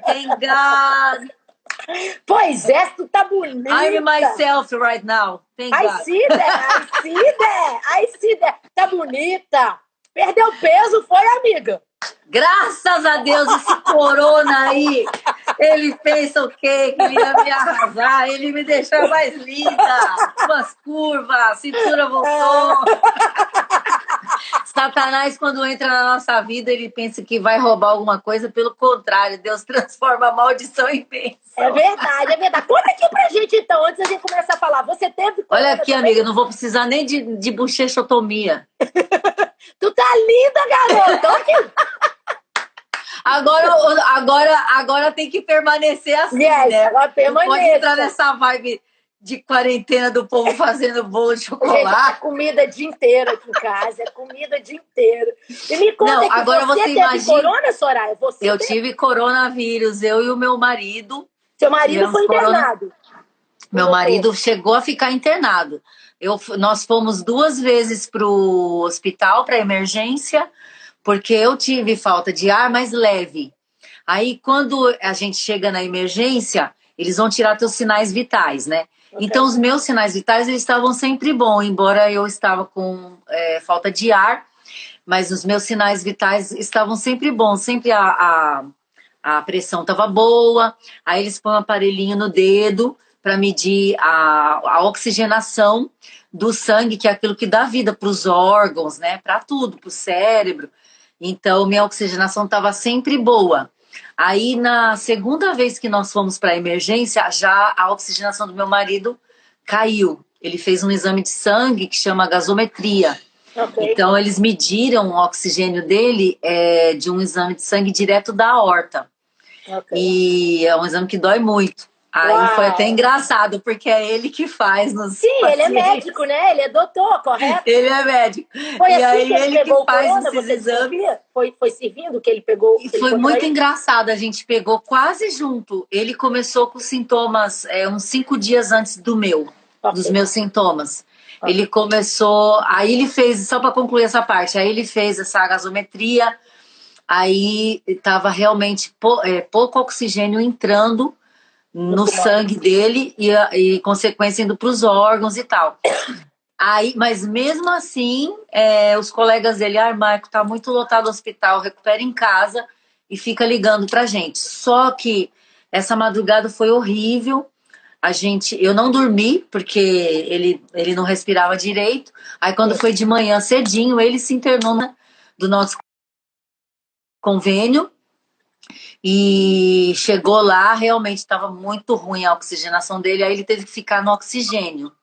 thank God. Pois é, tu tá bonita. I'm myself right now. Thank God. I see that. Tá bonita. Perdeu peso, foi, amiga? Graças a Deus, esse corona aí, ele pensa o quê? Que ele ia me arrasar, ele me deixou mais linda. Umas curvas, a cintura voltou. Satanás, quando entra na nossa vida, ele pensa que vai roubar alguma coisa. Pelo contrário, Deus transforma a maldição em bênção. É verdade. Conta aqui pra gente, então, antes da gente começar a falar. Você teve corona? Olha aqui, também? amiga, não vou precisar nem de bochechotomia. Tu tá linda, garota. Aqui. Agora tem que permanecer assim, né? Agora permaneça. Não pode entrar nessa vibe de quarentena do povo fazendo bolo de chocolate. Gente, é comida o dia inteiro aqui em casa. É comida o dia inteiro. E me conta não, que agora você teve imagina... corona, Soraya? Eu tive coronavírus, eu e o meu marido. Seu marido foi internado? Meu marido chegou a ficar internado. Nós fomos 2 vezes para o hospital, para emergência, porque eu tive falta de ar, mas leve. Aí, quando a gente chega na emergência, eles vão tirar teus sinais vitais, né? Okay. Então, os meus sinais vitais, eles estavam sempre bons, embora eu estava com falta de ar, mas os meus sinais vitais estavam sempre bons, sempre a pressão estava boa, aí eles põem um aparelhinho no dedo para medir a oxigenação do sangue, que é aquilo que dá vida para os órgãos, né? Para tudo, para o cérebro. Então, minha oxigenação estava sempre boa. Aí, na segunda vez que nós fomos para a emergência, já a oxigenação do meu marido caiu. Ele fez um exame de sangue que chama gasometria. Okay. Então, eles mediram o oxigênio dele de um exame de sangue direto da aorta. Okay. E é um exame que dói muito. Aí foi até engraçado, porque é ele que faz nos Sim, pacientes. Ele é médico, né? Ele é doutor, correto? Ele é médico. Foi e assim aí que ele que faz corona, esses exames. Foi servindo que ele pegou? E foi muito engraçado, a gente pegou quase junto. Ele começou com sintomas uns 5 dias antes dos meus sintomas. Okay. Ele começou, aí ele fez, só para concluir essa parte, aí ele fez essa gasometria, aí estava realmente pouco oxigênio entrando no sangue dele e consequência indo para os órgãos e tal. Aí, mas mesmo assim, os colegas dele, Marco, tá muito lotado o hospital, recupera em casa e fica ligando pra gente. Só que essa madrugada foi horrível. Eu não dormi, porque ele não respirava direito. Aí quando foi de manhã cedinho, ele se internou do nosso convênio. E chegou lá, realmente estava muito ruim a oxigenação dele, aí ele teve que ficar no oxigênio,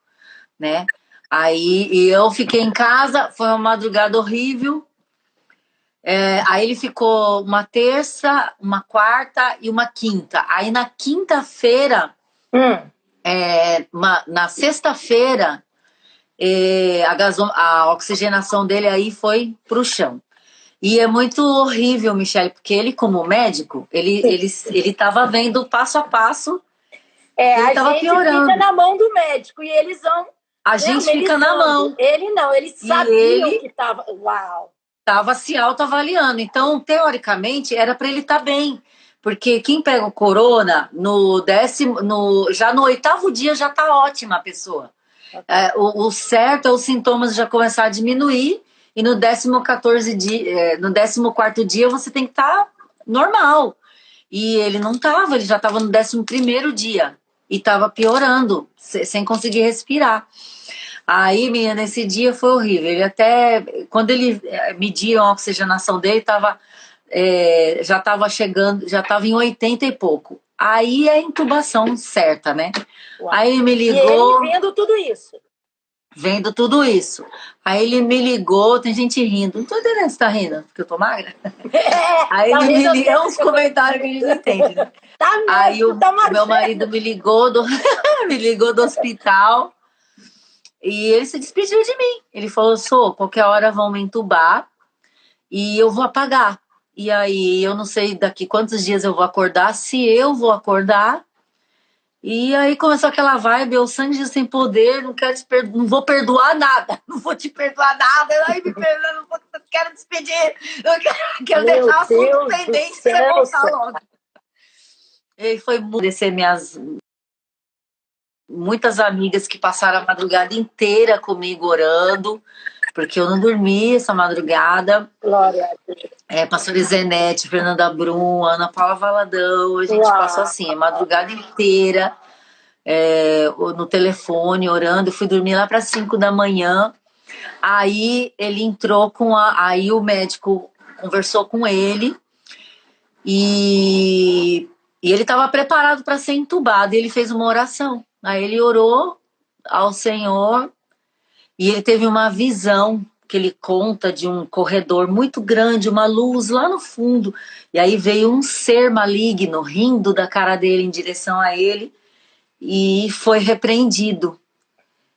né? Aí eu fiquei em casa, foi uma madrugada horrível. Aí ele ficou uma terça, uma quarta e uma quinta. Aí na quinta-feira, na sexta-feira, a oxigenação dele aí foi pro chão. E é muito horrível, Michele, porque ele, como médico, ele estava vendo passo a passo. Ele estava piorando. Fica na mão do médico e eles vão. A gente fica na mão. Ele não, eles sabiam que estava. Uau! Estava se autoavaliando. Então, teoricamente, era para ele estar bem. Porque quem pega o corona, já no 8º dia já está ótima a pessoa. Okay. O certo é os sintomas já começar a diminuir. E no 14º dia, no 14º dia você tem que estar normal. E ele não estava, ele já estava no 11º dia. E estava piorando, sem conseguir respirar. Aí, menina, nesse dia foi horrível. Ele até, quando ele mediram a oxigenação dele, já estava chegando, já estava em 80 e pouco. Aí é a intubação certa, né? Uau. Aí ele me ligou. E ele vendo tudo isso. Vendo tudo isso. Aí ele me ligou, tem gente rindo. Não tô entendendo se tá rindo, porque eu tô magra. Aí ele me ligou, é uns comentários que a gente não entende, né? Tá mesmo, aí o meu marido me ligou do hospital e ele se despediu de mim. Ele falou, qualquer hora vão me entubar e eu vou apagar. E aí eu não sei daqui quantos dias eu vou acordar, se eu vou acordar. E aí começou aquela vibe, o sangue diz tem poder, não vou perdoar nada, não vou te perdoar nada, aí me perdoa, não quero despedir, eu quero deixar o assunto pendente pra você voltar logo. E foi agradecer muitas amigas que passaram a madrugada inteira comigo orando, porque eu não dormi essa madrugada. Glória a Deus. Pastora Zenete, Fernanda Brum, Ana Paula Valadão, a gente passou assim, a madrugada inteira no telefone, orando. Eu fui dormir lá para 5 da manhã. Aí ele entrou aí o médico conversou com ele e ele estava preparado para ser entubado. E ele fez uma oração. Aí ele orou ao Senhor e ele teve uma visão que ele conta de um corredor muito grande, uma luz lá no fundo. E aí veio um ser maligno rindo da cara dele em direção a ele e foi repreendido.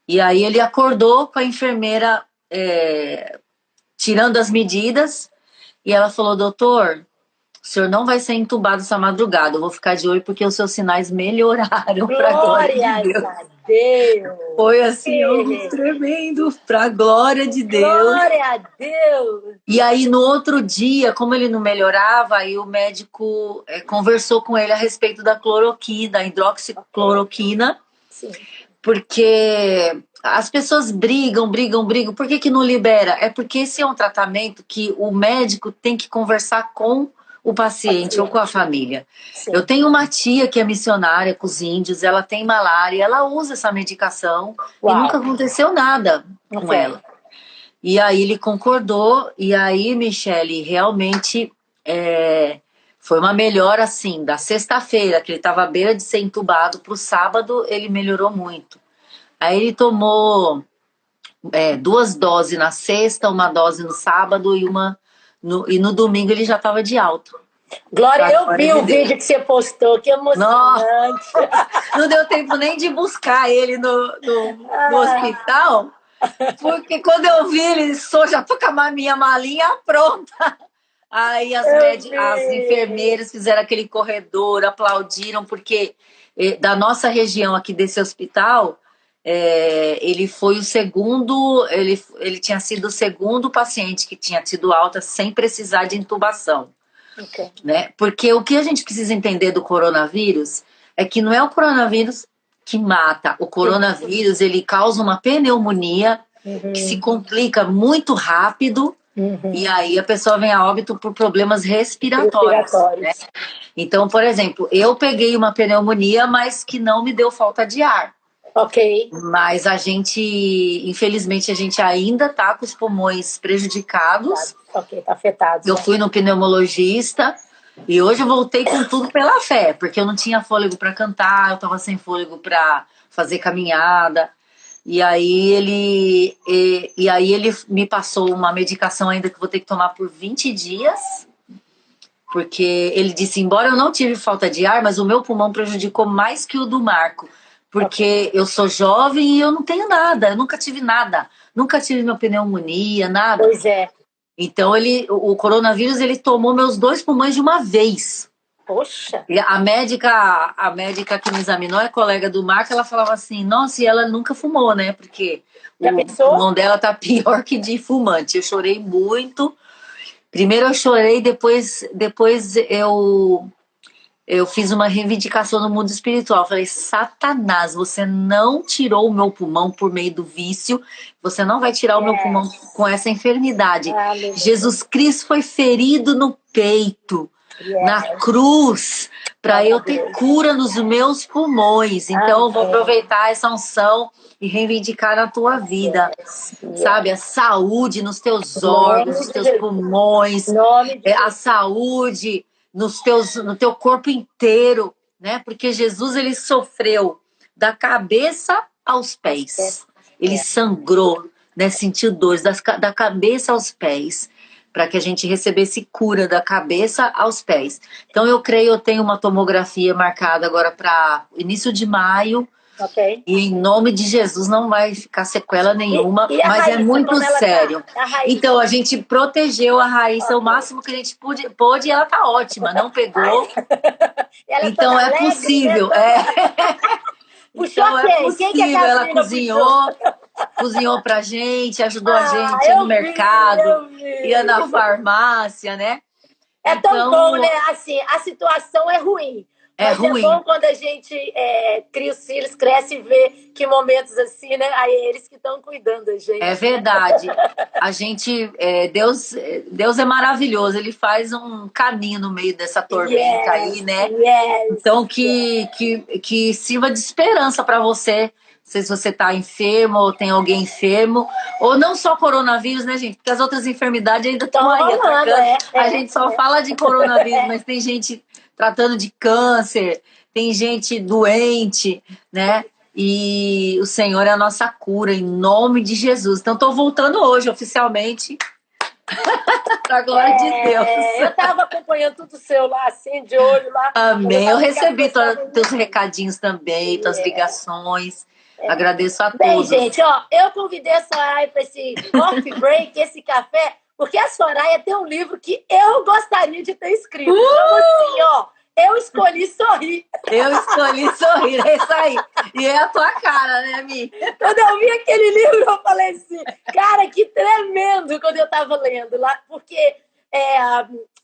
E aí ele acordou com a enfermeira tirando as medidas e ela falou: doutor, o senhor não vai ser entubado essa madrugada, eu vou ficar de olho porque os seus sinais melhoraram. Glória a Deus! Foi assim, algo tremendo, pra glória de Deus. Glória a Deus! E aí no outro dia, como ele não melhorava, aí o médico conversou com ele a respeito da cloroquina, da hidroxicloroquina. Sim. Porque as pessoas brigam. Por que não libera? É porque esse é um tratamento que o médico tem que conversar com o paciente ou com a família. Sim. Eu tenho uma tia que é missionária com os índios, ela tem malária, ela usa essa medicação. Uau. E nunca aconteceu nada com ela. E aí ele concordou, e aí, Michele, realmente foi uma melhora assim, da sexta-feira, que ele estava à beira de ser entubado, para o sábado ele melhorou muito. Aí ele tomou 2 doses na sexta, uma dose no sábado e no domingo ele já estava de alta. Glória, eu vi o vídeo que você postou, que emocionante. Não deu tempo nem de buscar ele no hospital, porque quando eu vi ele, já tô com a minha malinha pronta. Aí as enfermeiras fizeram aquele corredor, aplaudiram, porque da nossa região aqui desse hospital, ele foi o segundo, ele tinha sido o segundo paciente que tinha tido alta sem precisar de intubação. Okay. Né? Porque o que a gente precisa entender do coronavírus é que não é o coronavírus que mata. O coronavírus, ele causa uma pneumonia que se complica muito rápido. E aí a pessoa vem a óbito por problemas respiratórios. Né? Então, por exemplo, eu peguei uma pneumonia, mas que não me deu falta de ar. Ok. Mas infelizmente, a gente ainda tá com os pulmões prejudicados. Ok, tá afetado. Eu fui no pneumologista e hoje eu voltei com tudo pela fé, porque eu não tinha fôlego para cantar, eu tava sem fôlego para fazer caminhada. E aí ele me passou uma medicação ainda que eu vou ter que tomar por 20 dias, porque ele disse, embora eu não tive falta de ar, mas o meu pulmão prejudicou mais que o do Marco, porque eu sou jovem e eu não tenho nada, eu nunca tive nada, nunca tive minha pneumonia, nada. Pois é. Então o coronavírus, ele tomou meus 2 pulmões de uma vez. Poxa! E a médica que me examinou, é colega do Marco, ela falava assim, nossa, e ela nunca fumou, né? Porque o pulmão dela tá pior que de fumante. Eu chorei muito. Primeiro eu chorei, depois eu fiz uma reivindicação no mundo espiritual. Falei, Satanás, você não tirou o meu pulmão por meio do vício, você não vai tirar o meu pulmão com essa enfermidade. Jesus Cristo foi ferido no peito, na cruz, para eu ter cura nos meus pulmões. Então eu vou aproveitar essa unção e reivindicar na tua vida, sabe? A saúde nos teus órgãos, nos teus pulmões, a saúde no teu corpo inteiro, né? Porque Jesus, ele sofreu da cabeça aos pés. Ele sangrou, né? Sentiu dores da cabeça aos pés, para que a gente recebesse cura da cabeça aos pés. Então eu creio, eu tenho uma tomografia marcada agora para início de maio. Okay. E em nome de Jesus não vai ficar sequela nenhuma, mas Raíssa, é muito sério. Então a gente protegeu a Raíssa o máximo que a gente pôde e ela tá ótima, não pegou. Então é possível. Então é possível, ela cozinhou pra gente, ajudou a gente no mercado, ia na farmácia, né? É tão bom, né? Assim, a situação é ruim. É Mas ruim. é bom quando a gente cria os filhos, cresce e vê que momentos assim, né? Aí é eles que estão cuidando da gente. É verdade. A gente, Deus é maravilhoso. Ele faz um caminho no meio dessa tormenta aí, né? Então que sirva de esperança para você. Não sei se você está enfermo ou tem alguém enfermo, ou não só coronavírus, né, gente? Porque as outras enfermidades ainda estão aí atacando. A gente só fala de coronavírus, mas tem gente tratando de câncer, tem gente doente, né? E o Senhor é a nossa cura, em nome de Jesus. Então, estou voltando hoje, oficialmente, para a glória de Deus. Eu estava acompanhando tudo seu lá, assim, de olho lá. Amém. Eu recebi teus recadinhos também, tuas ligações. Agradeço a todos. Bem, gente, ó, eu convidei a Soraya para esse coffee break, esse café, porque a Soraya tem um livro que eu gostaria de ter escrito. Então, assim, ó, eu escolhi sorrir. Eu escolhi sorrir, é isso aí. E é a tua cara, né, Mi? Quando eu vi aquele livro, eu falei assim, cara, que tremendo quando eu estava lendo lá, porque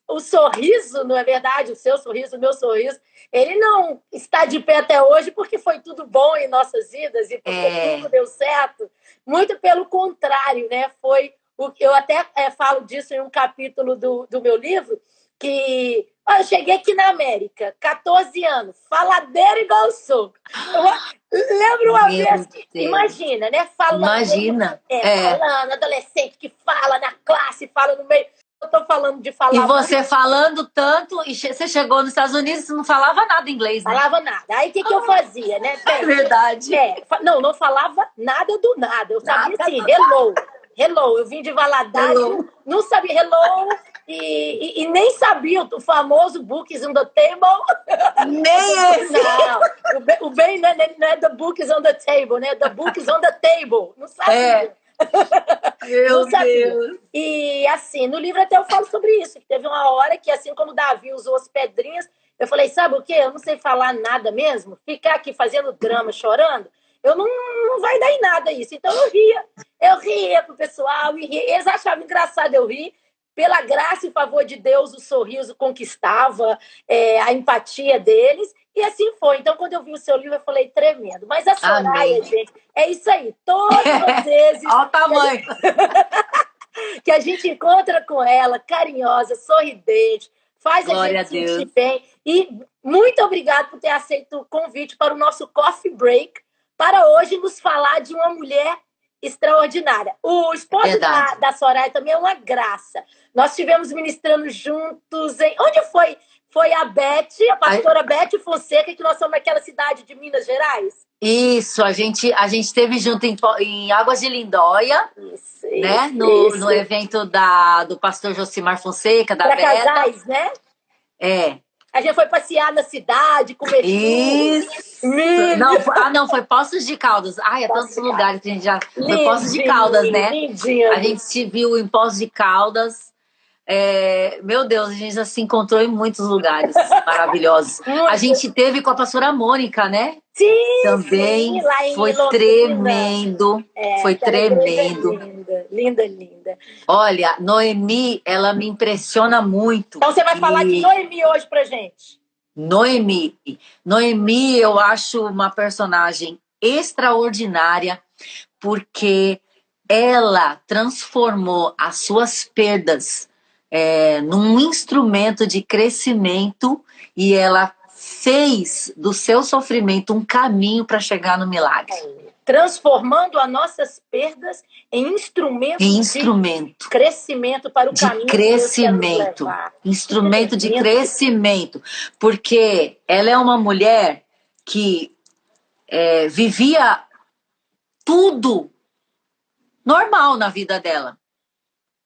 o sorriso, não é verdade? O seu sorriso, o meu sorriso, ele não está de pé até hoje porque foi tudo bom em nossas vidas e porque tudo deu certo. Muito pelo contrário, né? Eu até falo disso em um capítulo do meu livro, que eu cheguei aqui na América, 14 anos, faladeira igual eu sou. Lembro uma vez, imagina, né? Imagina. Falando, adolescente que fala na classe, fala no meio. Eu tô falando de falar. E você falando tanto, e você chegou nos Estados Unidos e não falava nada inglês, né? Falava nada. Aí o que eu fazia, né? É verdade. Não falava nada do nada. Eu sabia assim, hello. Eu vim de Valadares, não sabia hello. E nem sabia o famoso books on the table. Nem esse. Não, o bem não é the books on the table, né? The books on the table. Não sabia. Meu Deus. E assim, no livro até eu falo sobre isso, que teve uma hora que, assim como Davi usou as pedrinhas, eu falei, sabe o quê? Eu não sei falar nada mesmo, ficar aqui fazendo drama, chorando, não vai dar em nada isso. Então eu ria pro pessoal, eles achavam engraçado eu rir. Pela graça e favor de Deus, o sorriso conquistava a empatia deles, e assim foi. Então, quando eu vi o seu livro, eu falei, tremendo. Mas a Soraya, gente, é isso aí. Todas as vezes... Olha o tamanho. Que a gente encontra com ela, carinhosa, sorridente, faz Glória a gente sentir bem. E muito obrigada por ter aceito o convite para o nosso Coffee Break, para hoje nos falar de uma mulher extraordinária. O esposo da Soraya também é uma graça. Nós estivemos ministrando juntos em... Onde foi? Foi a pastora Beth Fonseca, que nós somos naquela cidade de Minas Gerais. Isso, a gente esteve junto em Águas de Lindóia, né? No evento do pastor Josimar Fonseca, da Beta. Casais, né? A gente foi passear na cidade, comer isso. Não, foi Poços de Caldas. Ai, tantos lugares que a gente já... Foi Poços de Caldas, né? A gente se viu em Poços de Caldas. Meu Deus, a gente já se encontrou em muitos lugares maravilhosos. A gente teve com a pastora Mônica, né? Sim, também. Sim, lá em foi Londrina. Tremendo. Foi tremendo. Linda. Olha, Noemi, ela me impressiona muito. Então você vai falar de Noemi hoje pra gente. Noemi, eu acho uma personagem extraordinária, porque ela transformou as suas perdas num instrumento de crescimento, e ela fez do seu sofrimento um caminho para chegar no milagre. Transformando as nossas perdas em instrumento de crescimento para o caminho de crescimento. Instrumento de crescimento. Porque ela é uma mulher que vivia tudo normal na vida dela.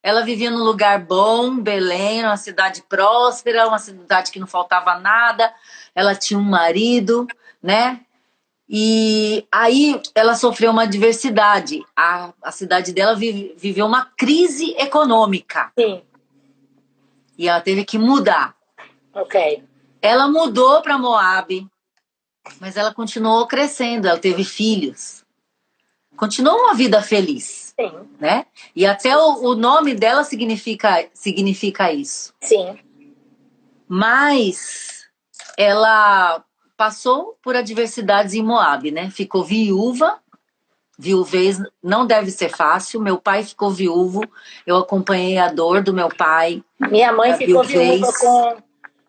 Ela vivia num lugar bom, Belém, uma cidade próspera, uma cidade que não faltava nada. Ela tinha um marido, né? E aí ela sofreu uma adversidade. A cidade dela viveu uma crise econômica. Sim. E ela teve que mudar. Ok. Ela mudou para Moabe, mas ela continuou crescendo, ela teve filhos. Continuou uma vida feliz. Sim. Né? E até o nome dela significa isso. Sim. Mas ela passou por adversidades em Moabe, né? Ficou viúva. Viuvez não deve ser fácil. Meu pai ficou viúvo. Eu acompanhei a dor do meu pai. Minha mãe A ficou viúva viuvez.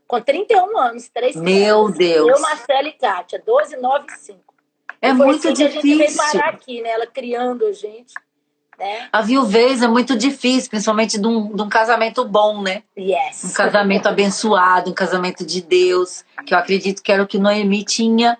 com 31 anos, 3 Meu crianças. Eu, Deus. Marcela e Kátia, 12, 9 e 5. É E foi muito assim que a gente veio difícil. parar aqui, né? Ela criando a gente, né? A viuvez é muito difícil, principalmente de um casamento bom, né? Um Yes. casamento abençoado, um casamento de Deus, que eu acredito que era o que Noemi tinha.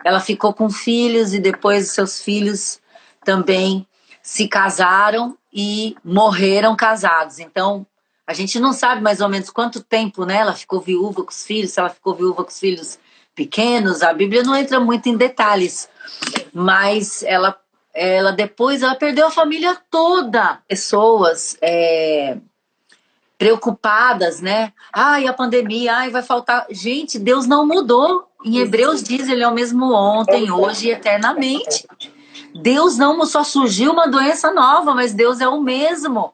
Ela ficou com filhos e depois os seus filhos também se casaram e morreram casados. Então, a gente não sabe mais ou menos quanto tempo, né? Ela ficou viúva com os filhos, se ela ficou viúva com os filhos pequenos. A Bíblia não entra muito em detalhes, mas ela depois ela perdeu a família toda. Pessoas preocupadas, né? Ai, a pandemia, ai, vai faltar. Gente, Deus não mudou. Em Hebreus diz, ele é o mesmo ontem, hoje e eternamente. Deus não só surgiu uma doença nova, mas Deus é o mesmo.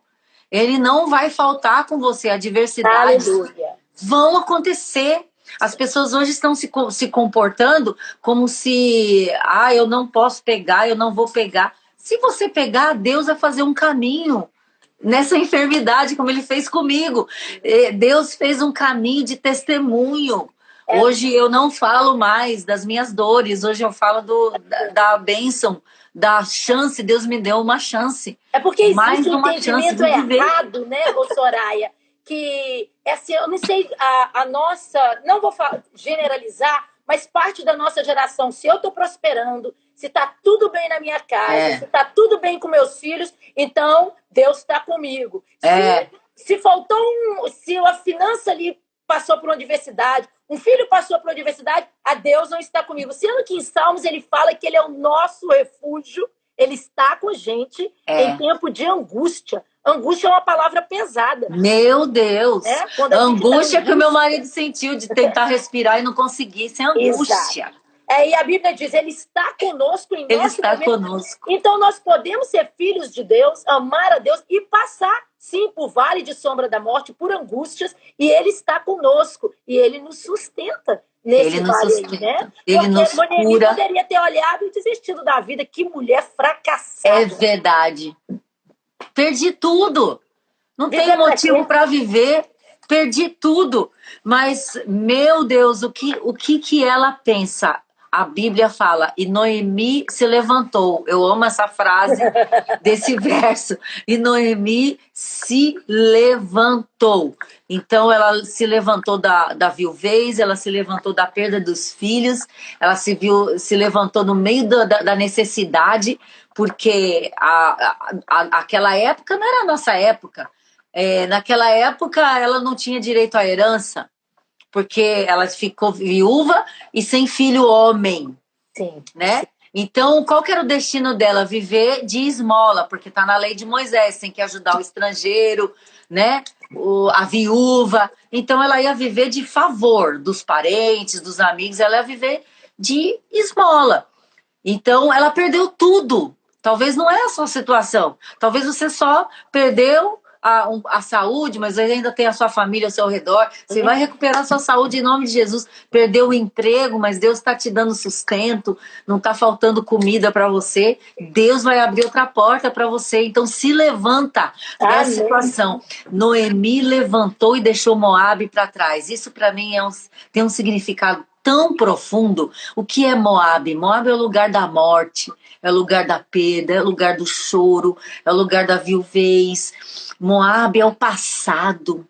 Ele não vai faltar com você. Adversidades Aleluia. vão acontecer. As pessoas hoje estão se comportando como se, eu não posso pegar, eu não vou pegar. Se você pegar, Deus vai fazer um caminho nessa enfermidade, como ele fez comigo. Deus fez um caminho de testemunho. Hoje eu não falo mais das minhas dores, hoje eu falo da bênção, da chance. Deus me deu uma chance. É porque existe mais um uma chance entendimento de viver. errado, né, ô Soraya? Que, assim, eu não sei, a nossa, não vou generalizar, mas parte da nossa geração, se eu estou prosperando, se está tudo bem na minha casa, se está tudo bem com meus filhos, então Deus está comigo. Se faltou se a finança ali passou por uma adversidade, um filho passou por uma adversidade, a Deus não está comigo. Sendo que em Salmos ele fala que ele é o nosso refúgio, ele está com a gente em tempo de angústia. Angústia é uma palavra pesada. Meu Deus! A angústia que o meu marido sentiu de tentar respirar e não conseguir, sem angústia. Exato. E a Bíblia diz, ele está conosco em nosso momento. Ele está conosco. Então nós podemos ser filhos de Deus, amar a Deus e passar, sim, por vale de sombra da morte, por angústias, e ele está conosco, e ele nos sustenta nesse vale aí, né? Ele nos cura. Poderia ter olhado e desistido da vida. Que mulher fracassada. É verdade. Perdi tudo. Não tem motivo para viver. Perdi tudo. Mas, meu Deus, o que ela pensa? A Bíblia fala, e Noemi se levantou. Eu amo essa frase desse verso. E Noemi se levantou. Então, ela se levantou da viuvez, ela se levantou da perda dos filhos, ela se levantou no meio da necessidade, porque aquela época não era a nossa época. Naquela época, ela não tinha direito à herança, porque ela ficou viúva e sem filho homem. Sim. Né? Então, qual que era o destino dela? Viver de esmola, porque está na lei de Moisés, tem que ajudar o estrangeiro, né? A viúva. Então, ela ia viver de favor dos parentes, dos amigos, ela ia viver de esmola. Então, ela perdeu tudo. Talvez não é a sua situação. Talvez você só perdeu a saúde, mas ainda tem a sua família ao seu redor. Você vai recuperar a sua saúde em nome de Jesus. Perdeu o emprego, mas Deus está te dando sustento, não está faltando comida para você. Deus vai abrir outra porta para você. Então se levanta nessa situação. Noemi levantou e deixou Moabe para trás. Isso para mim tem um significado tão profundo. O que é Moabe? Moabe é o lugar da morte, é o lugar da perda, é o lugar do choro, é o lugar da viuvez. Moabe é o passado.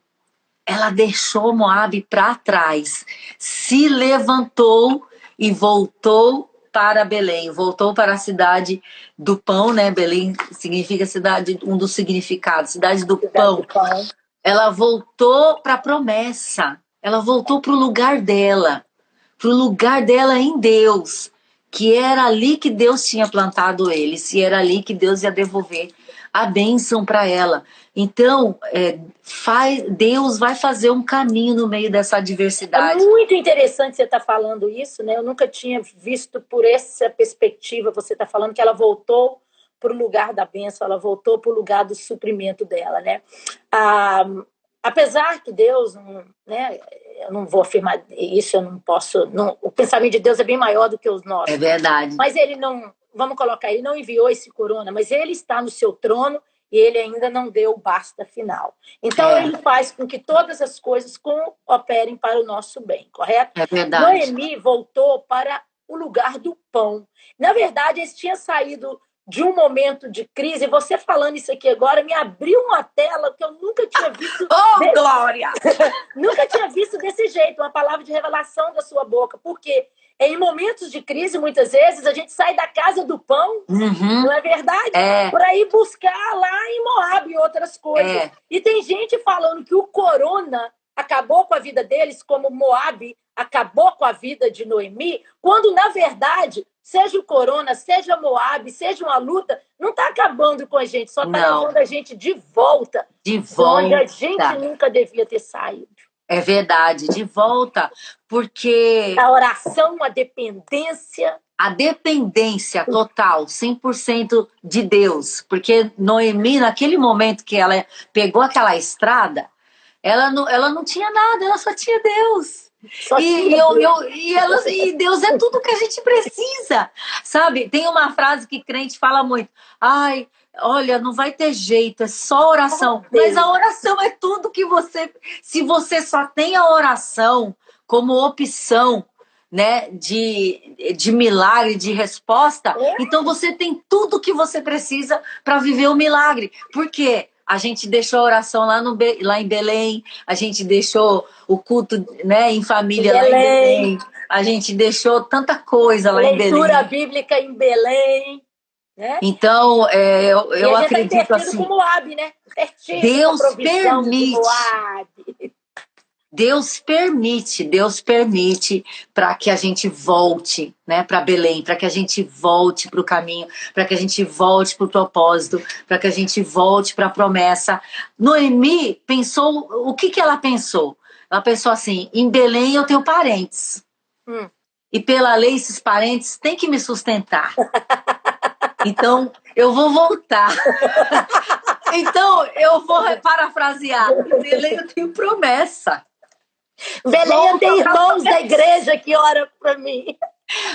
Ela deixou Moabe para trás, se levantou e voltou para Belém, voltou para a cidade do pão, né? Belém significa cidade, um dos significados, cidade do pão. Ela voltou para a promessa, ela voltou para o lugar dela em Deus, que era ali que Deus tinha plantado ele, se era ali que Deus ia devolver a bênção para ela. Então, Deus vai fazer um caminho no meio dessa adversidade. É muito interessante você estar falando isso, né? Eu nunca tinha visto por essa perspectiva. Você está falando que ela voltou para o lugar da bênção, ela voltou para o lugar do suprimento dela, né? Apesar que Deus, né? eu não vou afirmar isso, eu não posso. Não, o pensamento de Deus é bem maior do que os nossos. É verdade. Mas ele não, vamos colocar, ele não enviou esse corona, mas ele está no seu trono e ele ainda não deu o basta final. Então ele faz com que todas as coisas cooperem para o nosso bem, correto? É verdade. Noemi voltou para o lugar do pão. Na verdade, eles tinham saído de um momento de crise. Você falando isso aqui agora me abriu uma tela que eu nunca tinha visto. Oh, Glória! Nunca tinha visto desse jeito, uma palavra de revelação da sua boca. Porque em momentos de crise, muitas vezes, a gente sai da casa do pão, não é verdade? Para ir buscar lá em Moab e outras coisas. E tem gente falando que o corona acabou com a vida deles, como Moab acabou com a vida de Noemi, quando, na verdade, seja o corona, seja Moab, seja uma luta, não está acabando com a gente, só está levando a gente de volta. De volta. Onde a gente nunca devia ter saído. É verdade, de volta, porque... A oração, a dependência... A dependência total, 100% de Deus. Porque Noemi, naquele momento que ela pegou aquela estrada, ela não tinha nada, ela só tinha Deus. E Deus é tudo que a gente precisa, sabe? Tem uma frase que crente fala muito. Ai, olha, não vai ter jeito, é só oração. Mas a oração é tudo que você... Se você só tem a oração como opção, né, de milagre, de resposta, então você tem tudo que você precisa para viver o milagre. Por quê? A gente deixou a oração lá em Belém, a gente deixou o culto, né, em família lá em Belém, a gente deixou tanta coisa lá em Belém. Leitura bíblica em Belém. Né? Então, eu acredito tá assim, com Moab, né? Deus permite. Deus permite para que a gente volte, né, para Belém, para que a gente volte para o caminho, para que a gente volte para o propósito, para que a gente volte para a promessa. Noemi pensou, o que ela pensou? Ela pensou assim, em Belém eu tenho parentes. E pela lei esses parentes têm que me sustentar. Então, eu vou voltar. Então, eu vou parafrasear. Em Belém eu tenho promessa. Belém, eu tenho irmãos da igreja que oram para mim.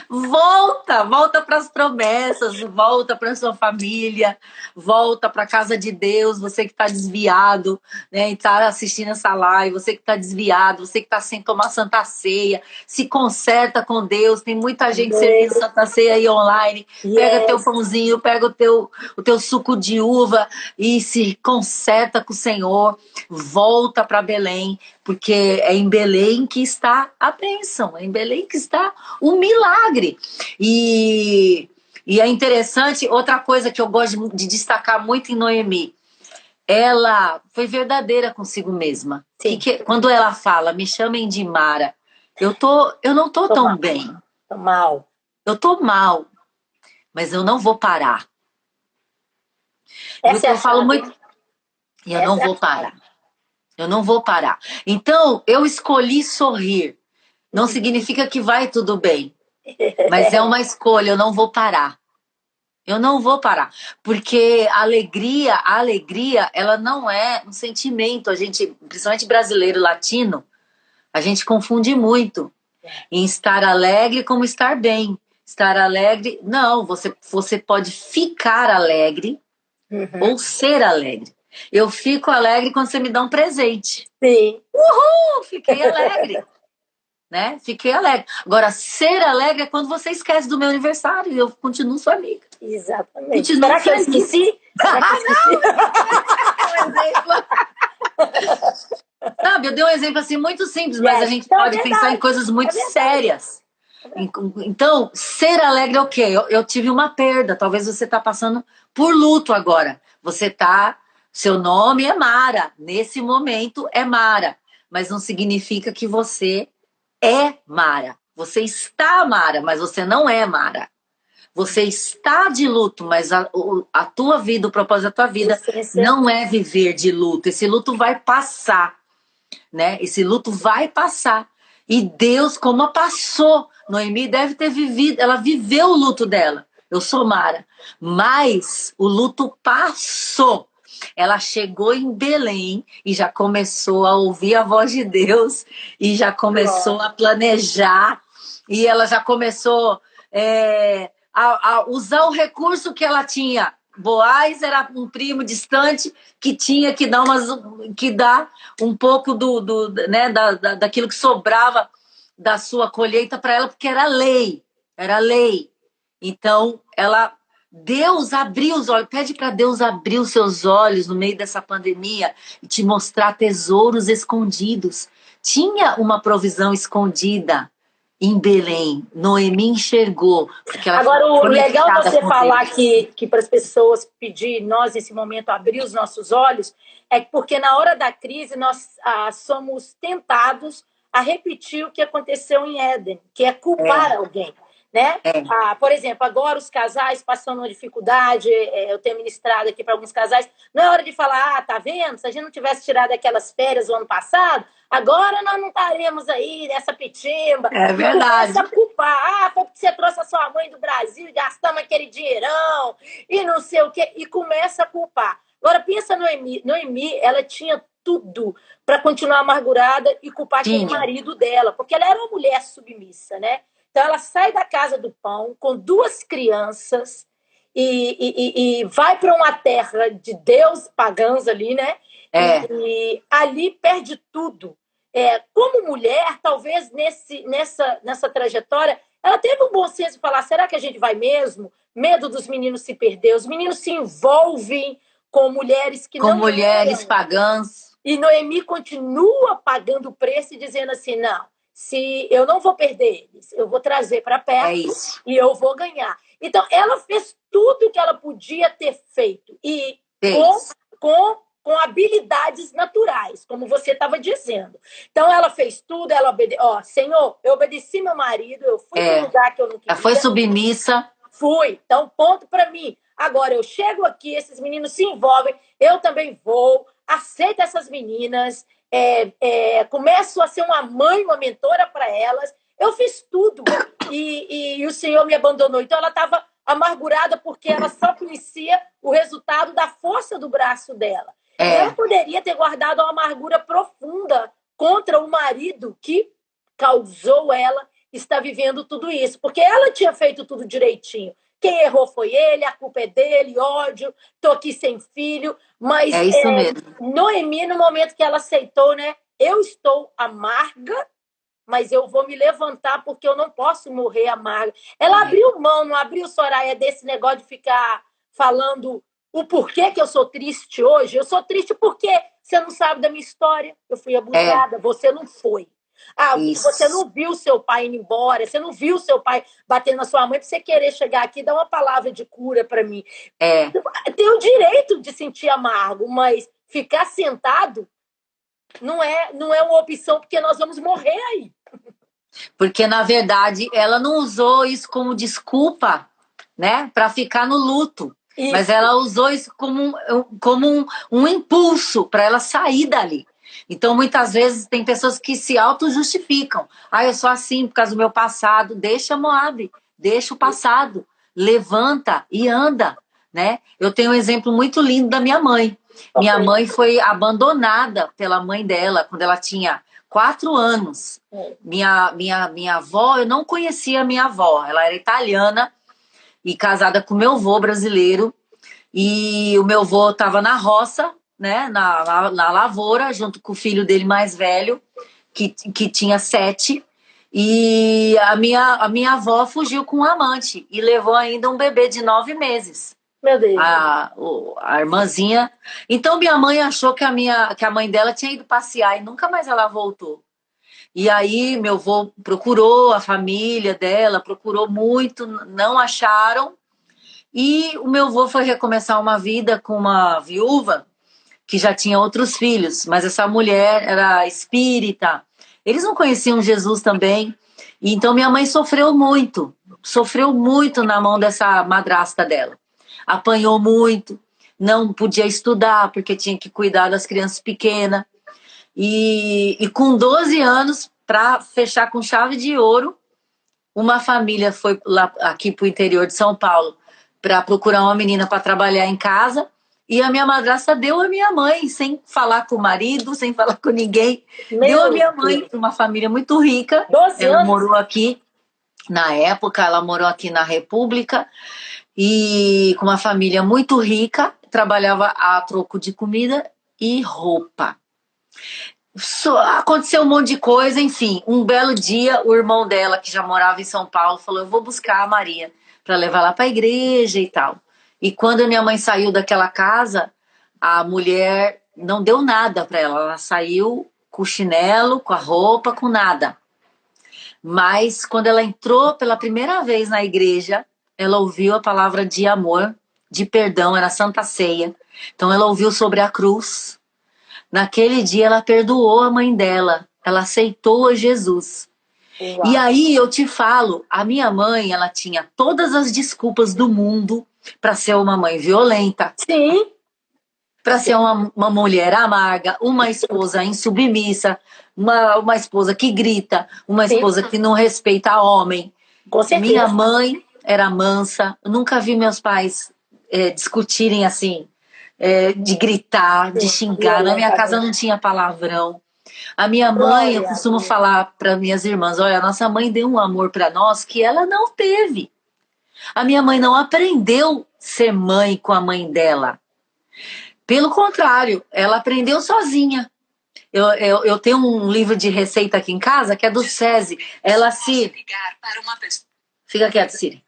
Volta para as promessas, volta para sua família, volta para a casa de Deus, você que está desviado, né, e está assistindo essa live, você que está desviado, você que está sem tomar Santa Ceia, se conserta com Deus, tem muita gente servindo Santa Ceia aí online, pega teu pãozinho, pega o teu suco de uva e se conserta com o Senhor, volta para Belém, porque é em Belém que está a bênção, é em Belém que está o milagre. E é interessante, outra coisa que eu gosto de destacar muito em Noemi, ela foi verdadeira consigo mesma. Quando ela fala, me chamem de Mara, eu não tô tão mal. Bem. Tô mal. Eu tô mal, mas eu não vou parar. Eu falo muito, e eu não vou parar. Eu não vou parar. Então, eu escolhi sorrir. Não significa que vai tudo bem. Mas é uma escolha, eu não vou parar. Eu não vou parar. Porque a alegria, ela não é um sentimento. A gente, principalmente brasileiro, latino, a gente confunde muito em estar alegre como estar bem. Estar alegre, não, você pode ficar alegre ou ser alegre. Eu fico alegre quando você me dá um presente. Sim. Uhul! Fiquei alegre. Né? Fiquei alegre. Agora, ser alegre é quando você esquece do meu aniversário e eu continuo sua amiga. Exatamente. Será que eu esqueci? Sabe, eu dei um exemplo assim muito simples, mas a gente pode pensar em coisas muito sérias. Então, ser alegre é o quê? Eu tive uma perda. Talvez você está passando por luto agora. Seu nome é Mara. Nesse momento é Mara. Mas não significa que você é Mara. Você está Mara, mas você não é Mara. Você está de luto, mas a tua vida, o propósito da tua vida não é viver de luto. Esse luto vai passar, né? Esse luto vai passar. E Deus, como a passou, Noemi deve ter vivido, ela viveu o luto dela. Eu sou Mara. Mas o luto passou. ela chegou em Belém e já começou a ouvir a voz de Deus e já começou a planejar e ela já começou a usar o recurso que ela tinha. Boaz era um primo distante que tinha que dar um pouco né, daquilo que sobrava da sua colheita para ela, porque era lei. Então, Deus abriu os olhos, pede para Deus abrir os seus olhos no meio dessa pandemia e te mostrar tesouros escondidos. Tinha uma provisão escondida em Belém. Noemi enxergou. Agora, o legal você falar que para as pessoas pedir, nós nesse momento abrir os nossos olhos, é porque na hora da crise nós somos tentados a repetir o que aconteceu em Éden, que é culpar alguém. Né? Por exemplo, agora os casais passando uma dificuldade, eu tenho ministrado aqui para alguns casais, não é hora de falar, tá vendo? Se a gente não tivesse tirado aquelas férias o ano passado, agora nós não estaremos aí nessa pitimba. É verdade. Começa a culpar, foi porque você trouxe a sua mãe do Brasil e gastamos aquele dinheirão e não sei o quê, e começa a culpar. Agora pensa Noemi, ela tinha tudo para continuar amargurada e culpar aquele marido dela, porque ela era uma mulher submissa, né? Então, ela sai da casa do pão com 2 crianças e vai para uma terra de Deus pagãos ali, né? E ali perde tudo. Como mulher, talvez nessa trajetória, ela teve um bom senso de falar, será que a gente vai mesmo? Medo dos meninos se perder. Os meninos se envolvem com mulheres que não... Com mulheres pagãs. E Noemi continua pagando o preço e dizendo assim, não, se eu não vou perder eles, eu vou trazer para perto e eu vou ganhar. Então, ela fez tudo o que ela podia ter feito. E com habilidades naturais, como você estava dizendo. Então, ela fez tudo, ela obedeceu. Senhor, eu obedeci meu marido, eu fui para um lugar que eu não queria. Ela foi submissa. Fui. Então, ponto para mim. Agora, eu chego aqui, esses meninos se envolvem, eu também vou, aceito essas meninas, começo a ser uma mãe, uma mentora para elas. Eu fiz tudo e o Senhor me abandonou. Então, ela estava amargurada porque ela só conhecia o resultado da força do braço dela. Ela poderia ter guardado uma amargura profunda contra o marido que causou ela estar vivendo tudo isso, porque ela tinha feito tudo direitinho. Quem errou foi ele, a culpa é dele, ódio, tô aqui sem filho. Mas isso mesmo. Noemi, no momento que ela aceitou, né? Eu estou amarga, mas eu vou me levantar porque eu não posso morrer amarga. Ela abriu mão, não abriu, Soraya, desse negócio de ficar falando o porquê que eu sou triste hoje. Eu sou triste porque você não sabe da minha história. Eu fui abusada, você não foi. Você não viu seu pai indo embora, você não viu seu pai batendo na sua mãe para você querer chegar aqui e dar uma palavra de cura para mim. Tem o direito de sentir amargo, mas ficar sentado não é uma opção, porque nós vamos morrer aí. Porque, na verdade, ela não usou isso como desculpa, né, para ficar no luto. Isso. Mas ela usou isso como um impulso para ela sair dali. Então, muitas vezes, tem pessoas que se auto-justificam. Eu sou assim por causa do meu passado. Deixa, Moab, deixa o passado. Levanta e anda, né? Eu tenho um exemplo muito lindo da minha mãe. Minha mãe foi abandonada pela mãe dela quando ela tinha 4 anos. Minha avó, eu não conhecia a minha avó. Ela era italiana e casada com meu avô brasileiro. E o meu avô estava na roça, né, na lavoura, junto com o filho dele mais velho, que tinha 7. E a minha avó fugiu com um amante e levou ainda um bebê de 9 meses. Meu Deus. A irmãzinha. Então minha mãe achou que a mãe dela tinha ido passear e nunca mais ela voltou. E aí meu avô procurou a família dela, procurou muito, não acharam. E o meu avô foi recomeçar uma vida com uma viúva que já tinha outros filhos, mas essa mulher era espírita. Eles não conheciam Jesus também. E então minha mãe sofreu muito na mão dessa madrasta dela. Apanhou muito, não podia estudar porque tinha que cuidar das crianças pequenas. E com 12 anos, para fechar com chave de ouro, uma família foi lá aqui para o interior de São Paulo para procurar uma menina para trabalhar em casa. E a minha madrasta deu a minha mãe, sem falar com o marido, sem falar com ninguém. Deu a minha mãe, uma família muito rica. 12 ela anos. morou aqui, na época, ela morou aqui na República, e com uma família muito rica, trabalhava a troco de comida e roupa. Aconteceu um monte de coisa, enfim. Um belo dia, o irmão dela, que já morava em São Paulo, falou: eu vou buscar a Maria para levar lá para a igreja e tal. E quando a minha mãe saiu daquela casa, a mulher não deu nada para ela. Ela saiu com o chinelo, com a roupa, com nada. Mas quando ela entrou pela primeira vez na igreja, ela ouviu a palavra de amor, de perdão, era a Santa Ceia. Então ela ouviu sobre a cruz. Naquele dia ela perdoou a mãe dela, ela aceitou a Jesus. Uau. E aí eu te falo, a minha mãe, ela tinha todas as desculpas do mundo para ser uma mãe violenta. Sim. Para ser uma mulher amarga, uma esposa insubmissa, uma esposa que grita, uma esposa que não respeita homem. Com certeza. Minha mãe era mansa, eu nunca vi meus pais discutirem assim, de gritar, de xingar. Na minha casa não tinha palavrão. A minha mãe, eu costumo falar para minhas irmãs, olha, a nossa mãe deu um amor para nós que ela não teve. A minha mãe não aprendeu a ser mãe com a mãe dela. Pelo contrário, ela aprendeu sozinha. Eu tenho um livro de receita aqui em casa que é do SESI. Ela se... Fica quieto, Siri.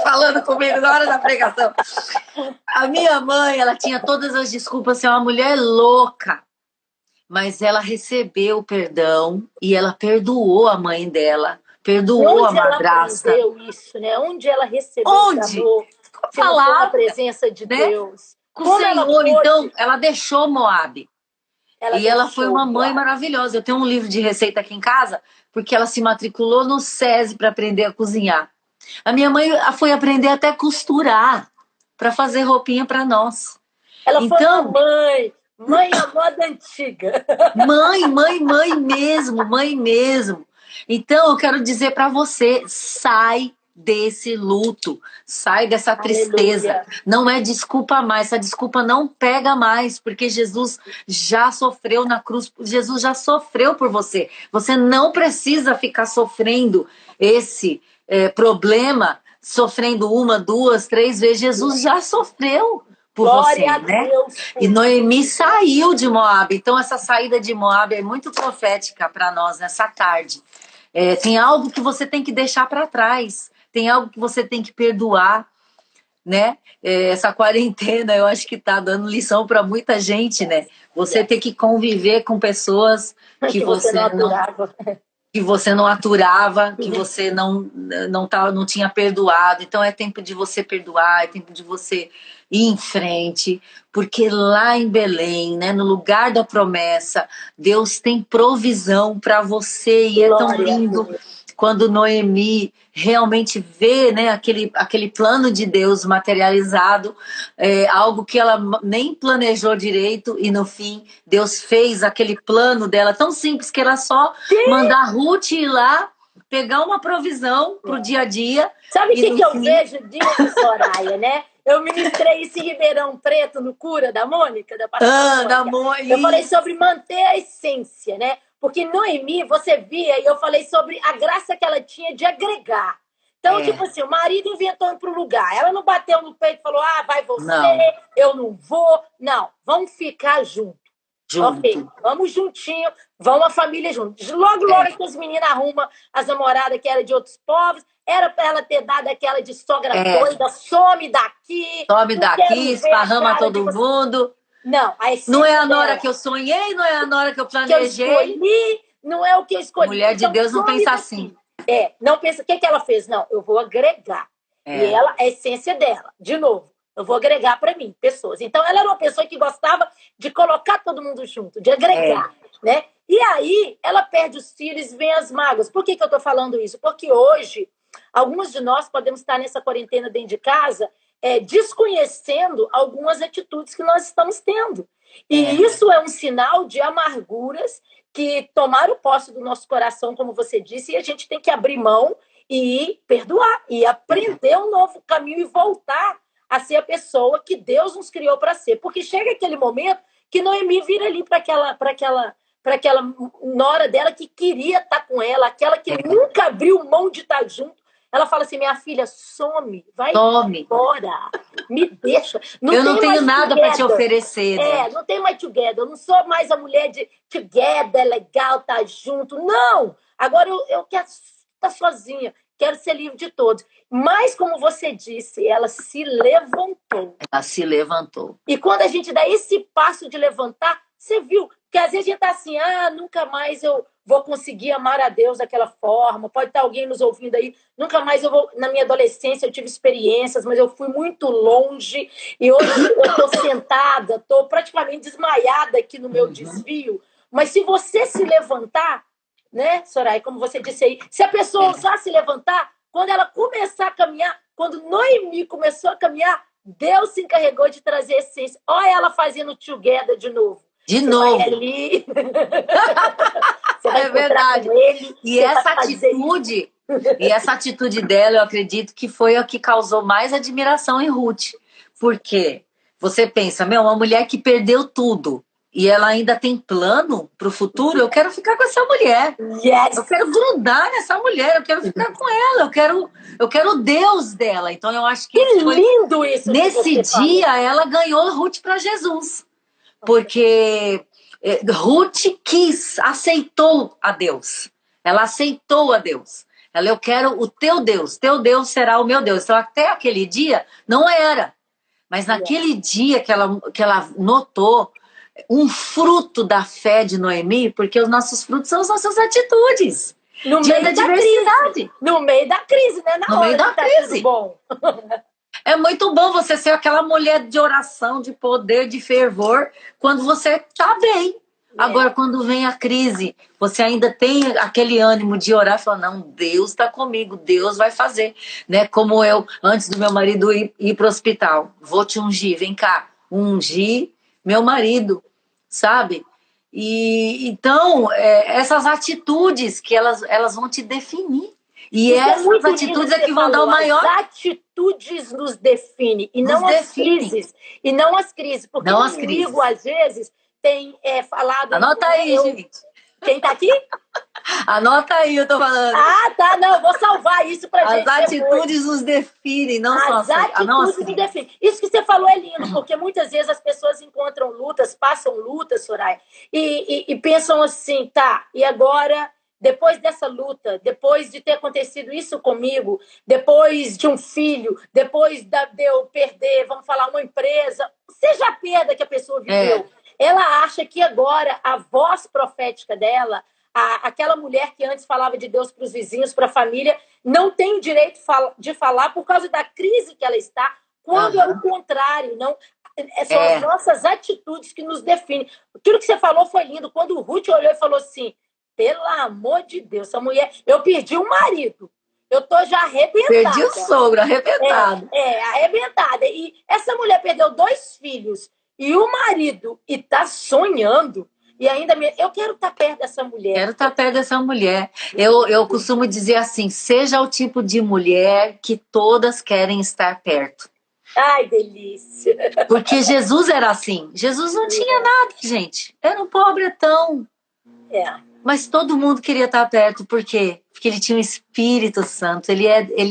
Falando comigo na hora da pregação. A minha mãe, ela tinha todas as desculpas, ser uma mulher louca. Mas ela recebeu o perdão e ela perdoou a mãe dela, perdoou a madrasta. Onde ela aprendeu isso, né? Onde ela recebeu esse amor? Falar a presença de Deus. Com o Senhor, então, ela deixou Moabe. Ela foi uma mãe maravilhosa. Eu tenho um livro de receita aqui em casa, porque ela se matriculou no SESI para aprender a cozinhar. A minha mãe foi aprender até costurar, para fazer roupinha para nós. Ela foi uma mãe à moda antiga. Mãe mesmo. Então, eu quero dizer para você, sai desse luto, sai dessa tristeza. Aleluia. Não é desculpa mais, essa desculpa não pega mais, porque Jesus já sofreu na cruz, Jesus já sofreu por você. Você não precisa ficar sofrendo esse problema, sofrendo 1, 2, 3 vezes. Jesus já sofreu por Glória você, né? E Noemi saiu de Moabe. Então, essa saída de Moabe é muito profética para nós nessa tarde. Tem algo que você tem que deixar para trás. Tem algo que você tem que perdoar, né? Essa quarentena, eu acho que está dando lição para muita gente, né? Você ter que conviver com pessoas que você não aturava, que você não tinha perdoado. Então é tempo de você perdoar, é tempo de você ir em frente, porque lá em Belém, né, no lugar da promessa, Deus tem provisão para você. E é tão lindo quando Noemi realmente vê, né, aquele plano de Deus materializado, algo que ela nem planejou direito, e no fim Deus fez aquele plano dela tão simples que era só mandar Ruth ir lá, pegar uma provisão para o dia a dia. Sabe o que eu vejo disso, Soraya, né? Eu ministrei isso em Ribeirão Preto, no Cura da Mônica, da pastora Mônica. Eu falei sobre manter a essência, né? Porque Noemi, você via, e eu falei sobre a graça que ela tinha de agregar. Então, tipo assim, o marido inventou ir para o lugar. Ela não bateu no peito e falou, vai você, não. Eu não vou. Não, vamos ficar juntos. Ok, vamos juntinho, vamos a família junto. Logo que as meninas arrumam as namoradas que eram de outros povos, era para ela ter dado aquela de sogra doida, some daqui. Some daqui, esparrama todo mundo. Não, não é a nora que eu sonhei, não é a nora que eu planejei. Que eu escolhi, não é o que eu escolhi. Mulher de Deus não pensa assim. Não pensa. O que ela fez? Não, eu vou agregar. E ela, a essência dela, de novo, eu vou agregar para mim, pessoas. Então, ela era uma pessoa que gostava de colocar todo mundo junto, de agregar, né? E aí, ela perde os filhos e vem as mágoas. Por que eu estou falando isso? Porque hoje, alguns de nós podemos estar nessa quarentena dentro de casa, desconhecendo algumas atitudes que nós estamos tendo. E isso é um sinal de amarguras que tomaram posse do nosso coração, como você disse, e a gente tem que abrir mão e perdoar, e aprender um novo caminho e voltar a ser a pessoa que Deus nos criou para ser. Porque chega aquele momento que Noemi vira ali para aquela nora dela que queria estar com ela, aquela que nunca abriu mão de estar junto. Ela fala assim, minha filha, some, vai embora, me deixa. Eu não tenho nada para te oferecer. Né? Não tem mais together. Eu não sou mais a mulher de together, é legal, tá junto. Não! Agora eu quero estar sozinha, quero ser livre de todos. Mas, como você disse, ela se levantou. Ela se levantou. E quando a gente dá esse passo de levantar, você viu? Porque às vezes a gente tá assim, nunca mais eu vou conseguir amar a Deus daquela forma. Pode estar alguém nos ouvindo aí. Nunca mais eu vou... Na minha adolescência eu tive experiências, mas eu fui muito longe. E hoje eu tô sentada, tô praticamente desmaiada aqui no meu desvio. Mas se você se levantar, né, Soraya, como você disse aí, se a pessoa ousar se levantar, quando ela começar a caminhar, quando Noemi começou a caminhar, Deus se encarregou de trazer a essência. Olha ela fazendo together de novo. De novo. Ali. É verdade. E essa atitude dela, eu acredito que foi a que causou mais admiração em Ruth. Porque você pensa, uma mulher que perdeu tudo e ela ainda tem plano para o futuro, eu quero ficar com essa mulher. Yes. Eu quero grudar nessa mulher, eu quero ficar com ela, eu quero o Deus dela. Então eu acho que lindo isso. Nesse dia ela ganhou Ruth para Jesus. Porque Ruth aceitou a Deus. Ela aceitou a Deus. Eu quero o teu Deus será o meu Deus. Então até aquele dia não era. Mas naquele dia que ela notou um fruto da fé de Noemi, porque os nossos frutos são as nossas atitudes. No meio da diversidade. No meio da crise, né? No meio da crise. Bom. É muito bom você ser aquela mulher de oração, de poder, de fervor, quando você tá bem. Agora, quando vem a crise, você ainda tem aquele ânimo de orar e falar, não, Deus está comigo, Deus vai fazer. Né? Como eu, antes do meu marido ir para o hospital, vou te ungir, vem cá, ungir meu marido, sabe? E então, essas atitudes que elas vão te definir. E essas atitudes é que vão dar o maior... As atitudes nos definem, e não as crises. E não as crises. Porque o inimigo, às vezes, tem falado... Anota aí, gente. Quem tá aqui? Anota aí, eu tô falando. Tá, não, eu vou salvar isso pra gente. As atitudes nos definem, não só as atitudes nos definem. Isso que você falou é lindo, porque muitas vezes as pessoas encontram lutas, passam lutas, Soraya, e pensam assim, e agora... Depois dessa luta, depois de ter acontecido isso comigo, depois de um filho, depois de eu perder, vamos falar, uma empresa, seja a perda que a pessoa viveu, ela acha que agora a voz profética dela, aquela mulher que antes falava de Deus para os vizinhos, para a família, não tem o direito de falar por causa da crise que ela está, quando é o contrário, não... São as nossas atitudes que nos definem. Aquilo que você falou foi lindo, quando o Ruth olhou e falou assim... Pelo amor de Deus, essa mulher... Eu perdi um marido. Eu tô já arrebentada. Perdi o sogro, arrebentado. Arrebentada. E essa mulher perdeu 2 filhos e o marido e tá sonhando. E ainda... Eu quero estar perto dessa mulher. Quero estar perto dessa mulher. Eu costumo dizer assim, seja o tipo de mulher que todas querem estar perto. Ai, delícia. Porque Jesus era assim. Jesus não tinha nada, gente. Era um pobretão. Mas todo mundo queria estar perto, por quê? Porque ele tinha o Espírito Santo, ele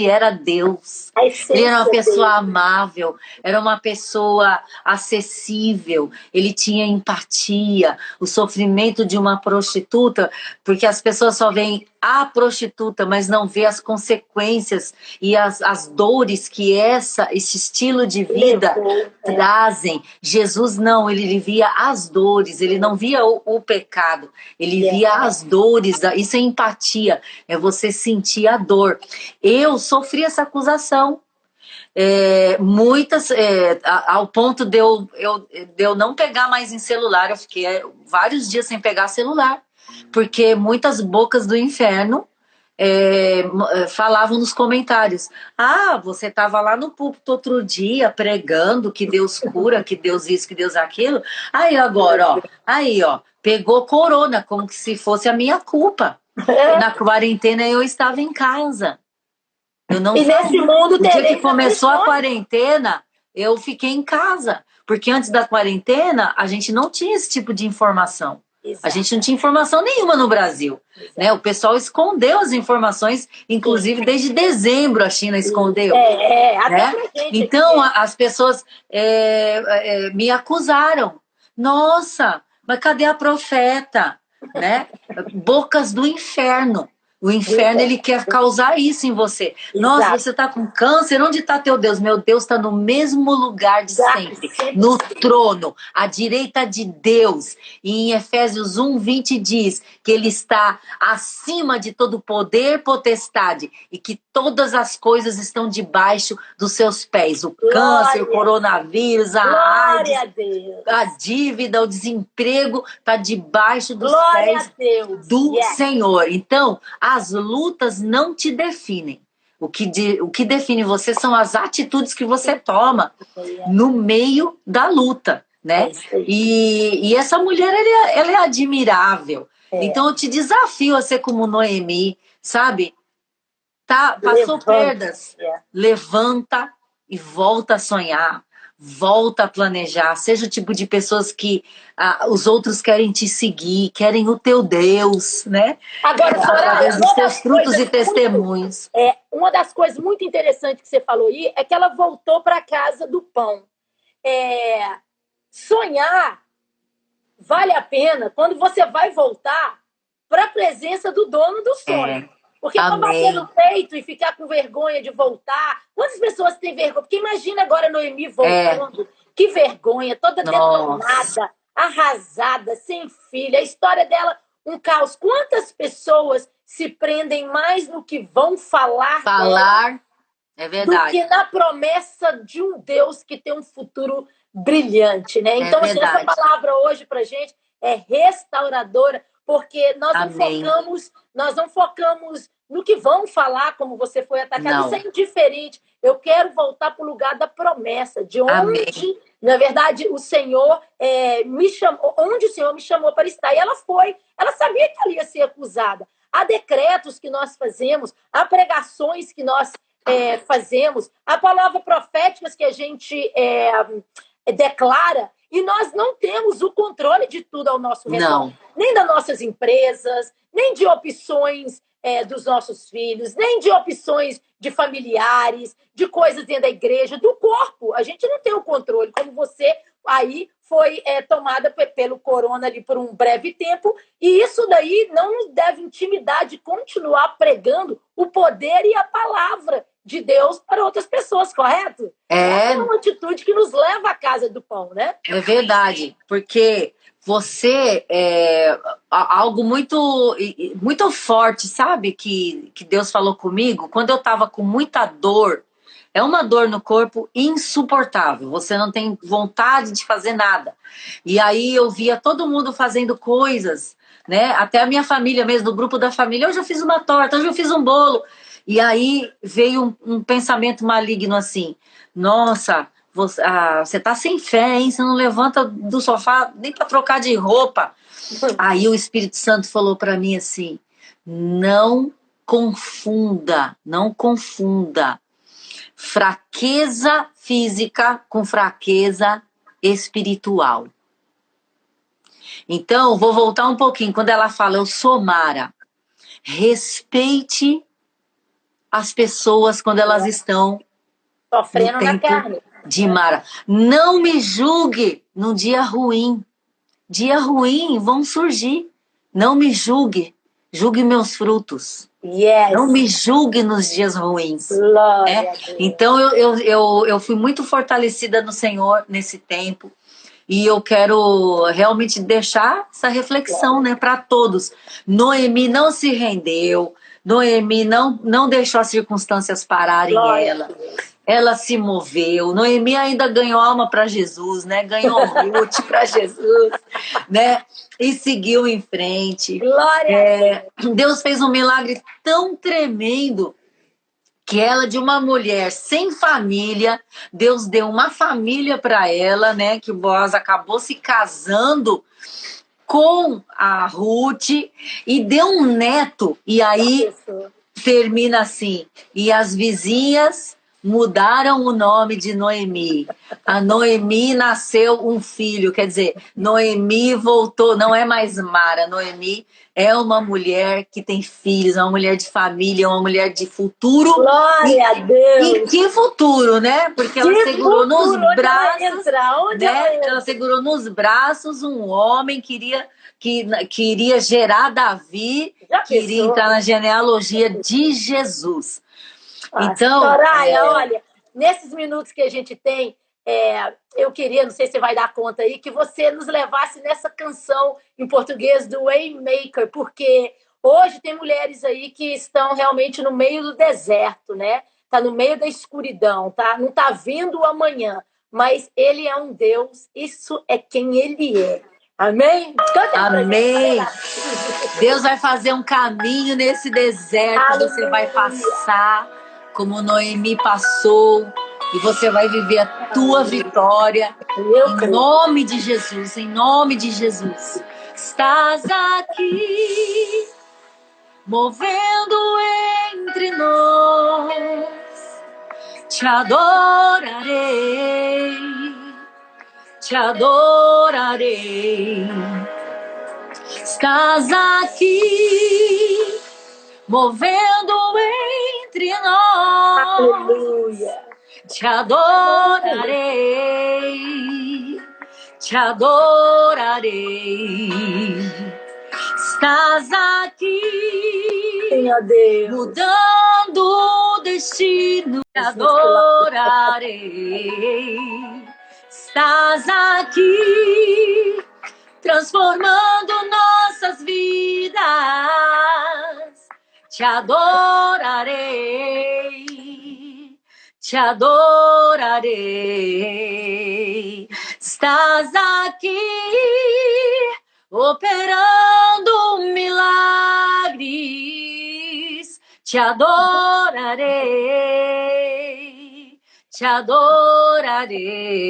era Deus. Ele era uma pessoa amável, era uma pessoa acessível, ele tinha empatia. O sofrimento de uma prostituta, porque as pessoas só veem a prostituta, mas não vê as consequências e as dores que esse estilo de vida trazem. Jesus não, ele via as dores, ele não via o pecado, ele via as dores, isso é empatia, é você sentir a dor. Eu sofri essa acusação, ao ponto de eu não pegar mais em celular. Eu fiquei vários dias sem pegar celular, porque muitas bocas do inferno falavam nos comentários, você estava lá no púlpito outro dia pregando que Deus cura, que Deus isso, que Deus aquilo, aí agora, pegou corona, como se fosse a minha culpa. Na quarentena eu estava em casa. Eu não nesse mundo o dia que começou a quarentena, eu fiquei em casa. Porque antes da quarentena, a gente não tinha esse tipo de informação. Exato. A gente não tinha informação nenhuma no Brasil. Né? O pessoal escondeu as informações, inclusive desde dezembro a China escondeu. Né? Então, as pessoas me acusaram. Nossa, mas cadê a profeta? Né? Bocas do inferno. O inferno, ele quer causar isso em você. Exato. Nossa, você está com câncer, onde está teu Deus? Meu Deus está no mesmo lugar de sempre, no trono, à direita de Deus. E em Efésios 1:20 diz que ele está acima de todo poder, potestade, e que todas as coisas estão debaixo dos seus pés. O câncer, o coronavírus, a AIDS, a dívida, o desemprego, está debaixo dos pés do Senhor. Então, as lutas não te definem. O que define você são as atitudes que você toma no meio da luta, né? E essa mulher, ela é admirável. Então, eu te desafio a ser como Noemi, sabe? Passou perdas. Levanta e volta a sonhar. Volta a planejar, seja o tipo de pessoas que os outros querem te seguir, querem o teu Deus, né? Agora, através dos teus frutos e testemunhos. Uma das coisas muito interessantes que você falou aí é que ela voltou para a casa do pão. Sonhar vale a pena quando você vai voltar para a presença do dono do sonho. Porque para bater no peito e ficar com vergonha de voltar... Quantas pessoas têm vergonha? Porque imagina agora a Noemi voltando. Que vergonha, toda detonada, arrasada, sem filha. A história dela, um caos. Quantas pessoas se prendem mais no que vão falar dela, é verdade, do que na promessa de um Deus que tem um futuro brilhante, né? Então, essa palavra hoje pra gente é restauradora, porque nós não focamos no que vão falar, como você foi atacado. Isso é indiferente. Eu quero voltar para o lugar da promessa, de onde, na verdade, o Senhor me chamou, onde o Senhor me chamou para estar. E ela foi. Ela sabia que ela ia ser acusada. Há decretos que nós fazemos, há pregações que nós fazemos, há palavras proféticas que a gente declara, e nós não temos o controle de tudo ao nosso redor. Nem das nossas empresas, nem de opções dos nossos filhos, nem de opções de familiares, de coisas dentro da igreja, do corpo. A gente não tem o controle, como você aí foi tomada pelo corona ali por um breve tempo, e isso daí não nos deve intimidar de continuar pregando o poder e a palavra de Deus para outras pessoas, correto? É uma atitude que nos leva à casa do pão, né? É verdade, porque você algo muito, muito forte, sabe? Que Deus falou comigo quando eu estava com muita dor. É uma dor no corpo insuportável. Você não tem vontade de fazer nada. E aí eu via todo mundo fazendo coisas, né? Até a minha família mesmo, no grupo da família. Hoje eu fiz uma torta, hoje eu fiz um bolo. E aí veio um pensamento maligno assim. Nossa, você tá sem fé, hein? Você não levanta do sofá nem para trocar de roupa. Aí o Espírito Santo falou para mim assim: não confunda fraqueza física com fraqueza espiritual. Então, vou voltar um pouquinho. Quando ela fala, eu sou Mara, respeite as pessoas quando elas estão sofrendo na carne de Mara. Não me julgue no dia ruim. Dia ruim vão surgir. Não me julgue. Julgue meus frutos. Não me julgue nos dias ruins. Então eu fui muito fortalecida no Senhor nesse tempo. E eu quero realmente deixar essa reflexão, né, para todos. Noemi não se rendeu. Noemi não deixou as circunstâncias pararem ela. Ela se moveu. Noemi ainda ganhou alma para Jesus, né? Ganhou Ruth para Jesus, né? E seguiu em frente. Deus fez um milagre tão tremendo que ela, de uma mulher sem família, Deus deu uma família para ela, né? Que o Boaz acabou se casando com a Ruth e deu um neto. E aí termina assim: e as vizinhas mudaram o nome de Noemi. A Noemi nasceu um filho, quer dizer, Noemi voltou, não é mais Mara, Noemi é uma mulher que tem filhos, é uma mulher de família, é uma mulher de futuro. Glória a Deus! E que futuro, né? Porque ela segurou nos braços, né? Ela segurou nos braços um homem que iria gerar Davi, que iria entrar na genealogia de Jesus. Então, Soraya, olha, nesses minutos que a gente tem, eu queria, não sei se você vai dar conta aí, que você nos levasse nessa canção em português do Waymaker, porque hoje tem mulheres aí que estão realmente no meio do deserto, né? Tá no meio da escuridão, tá? Não tá vindo o amanhã, mas ele é um Deus, isso é quem ele é. Amém? Amém. Deus vai fazer um caminho nesse deserto. Aleluia. Você vai passar como Noemi passou e você vai viver a tua vitória em nome de Jesus, em nome de Jesus. Estás aqui, movendo entre nós, te adorarei, te adorarei. Estás aqui, movendo entre nós. Aleluia. Te adorarei, te adorarei. Estás aqui, Senhor Deus, mudando o destino. Te adorarei. Estás aqui, transformando nossas vidas. Te adorarei, te adorarei. Estás aqui, operando milagres. Te adorarei, te adorarei.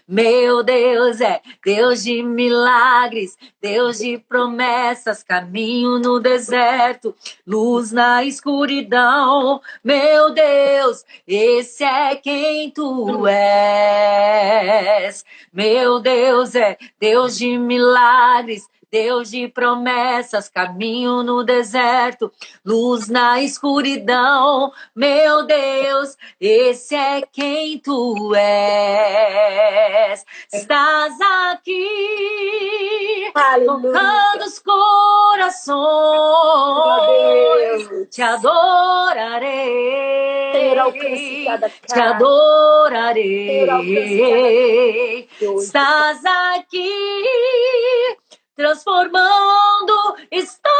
Meu Deus é Deus de milagres, Deus de promessas, caminho no deserto, luz na escuridão. Meu Deus, esse é quem tu és. Meu Deus é Deus de milagres, Deus de promessas, caminho no deserto, luz na escuridão. Meu Deus, esse é quem tu és. Estás aqui, tocando os corações. Te adorarei, te adorarei. Estás aqui, transformando histórias.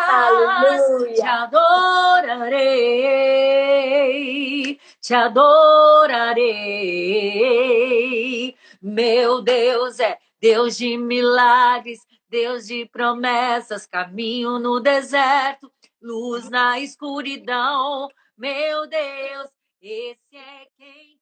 Aleluia. Te adorarei, te adorarei. Meu Deus é Deus de milagres, Deus de promessas, caminho no deserto, luz na escuridão. Meu Deus, esse é quem